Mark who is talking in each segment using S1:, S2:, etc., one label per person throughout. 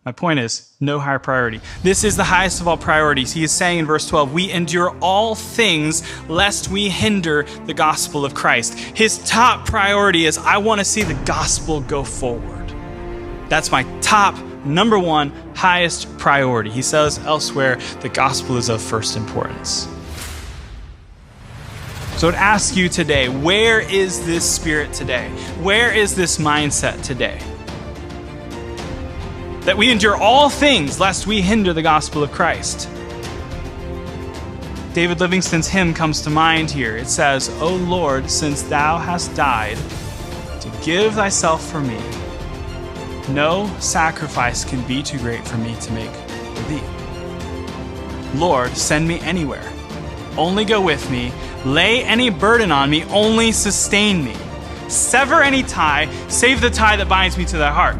S1: My point is, no higher priority. This is the highest of all priorities. He is saying in verse 12, we endure all things lest we hinder the gospel of Christ. His top priority is, I want to see the gospel go forward. That's my top, number one, highest priority. He says elsewhere, the gospel is of first importance. So I'd ask you today, where is this spirit today? Where is this mindset today? That we endure all things lest we hinder the gospel of Christ. David Livingston's hymn comes to mind here. It says, O Lord, since thou hast died to give thyself for me, no sacrifice can be too great for me to make for thee. Lord, send me anywhere. Only go with me. Lay any burden on me. Only sustain me. Sever any tie, save the tie that binds me to thy heart.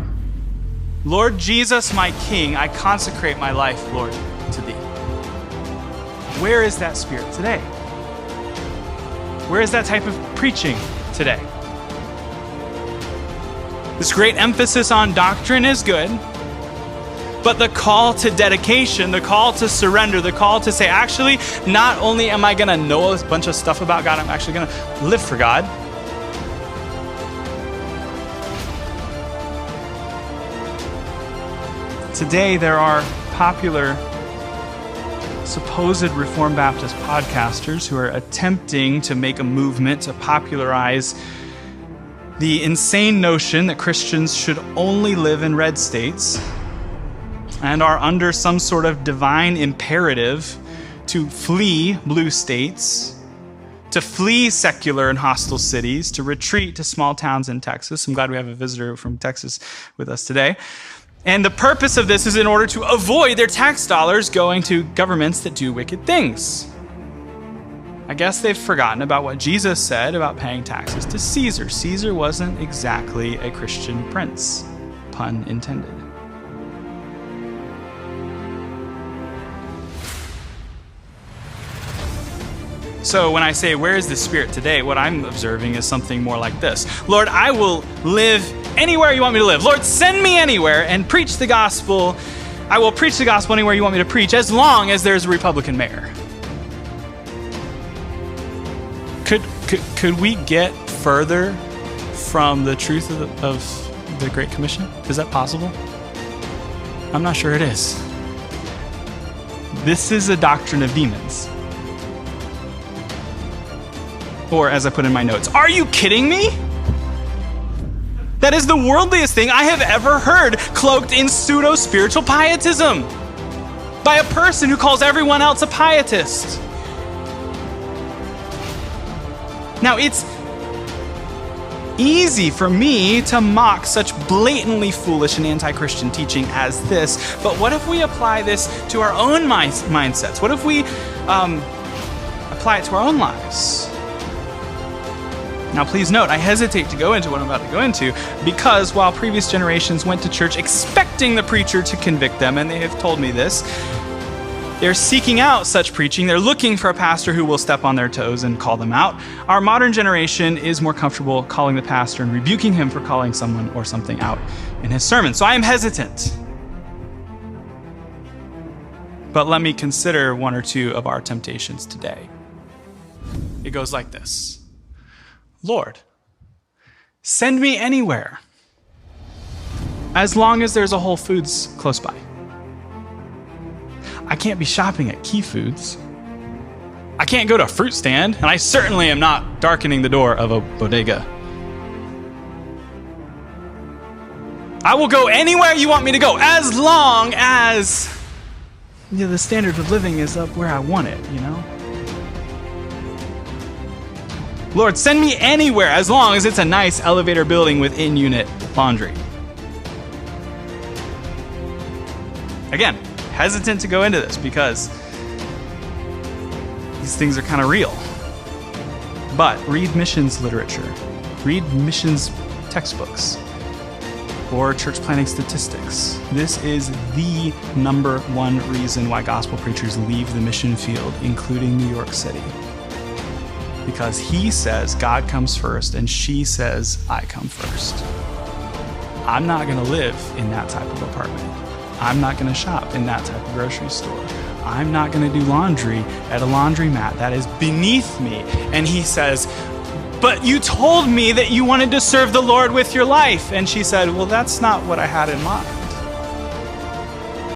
S1: Lord Jesus, my King, I consecrate my life, Lord, to thee. Where is that spirit today? Where is that type of preaching today? This great emphasis on doctrine is good, but the call to dedication, the call to surrender, the call to say, actually, not only am I going to know a bunch of stuff about God, I'm actually going to live for God. Today, there are popular, supposed Reformed Baptist podcasters who are attempting to make a movement to popularize the insane notion that Christians should only live in red states and are under some sort of divine imperative to flee blue states, to flee secular and hostile cities, to retreat to small towns in Texas. I'm glad we have a visitor from Texas with us today. And the purpose of this is in order to avoid their tax dollars going to governments that do wicked things. I guess they've forgotten about what Jesus said about paying taxes to Caesar. Caesar wasn't exactly a Christian prince, pun intended. So when I say, where is the Spirit today? What I'm observing is something more like this. Lord, I will live anywhere you want me to live. Lord, send me anywhere and preach the gospel. I will preach the gospel anywhere you want me to preach, as long as there's a Republican mayor. Could we get further from the truth of the Great Commission? Is that possible? I'm not sure it is. This is a doctrine of demons. Or, as I put in my notes, are you kidding me? That is the worldliest thing I have ever heard, cloaked in pseudo-spiritual pietism by a person who calls everyone else a pietist. Now, it's easy for me to mock such blatantly foolish and anti-Christian teaching as this, but what if we apply this to our own mindsets? What if we apply it to our own lives? Now, please note, I hesitate to go into what I'm about to go into because while previous generations went to church expecting the preacher to convict them, and they have told me this, they're seeking out such preaching. They're looking for a pastor who will step on their toes and call them out. Our modern generation is more comfortable calling the pastor and rebuking him for calling someone or something out in his sermon. So I am hesitant. But let me consider one or two of our temptations today. It goes like this. Lord, send me anywhere, as long as there's a Whole Foods close by. I can't be shopping at Key Foods. I can't go to a fruit stand, and I certainly am not darkening the door of a bodega. I will go anywhere you want me to go, as long as the standard of living is up where I want it, Lord, send me anywhere as long as it's a nice elevator building with in-unit laundry. Again, hesitant to go into this because these things are kind of real. But read missions literature, read missions textbooks, or church planting statistics. This is the number one reason why gospel preachers leave the mission field, including New York City. Because he says God comes first and she says I come first. I'm not going to live in that type of apartment. I'm not going to shop in that type of grocery store. I'm not going to do laundry at a laundromat. That is beneath me. And he says, but you told me that you wanted to serve the Lord with your life. And she said, well, that's not what I had in mind.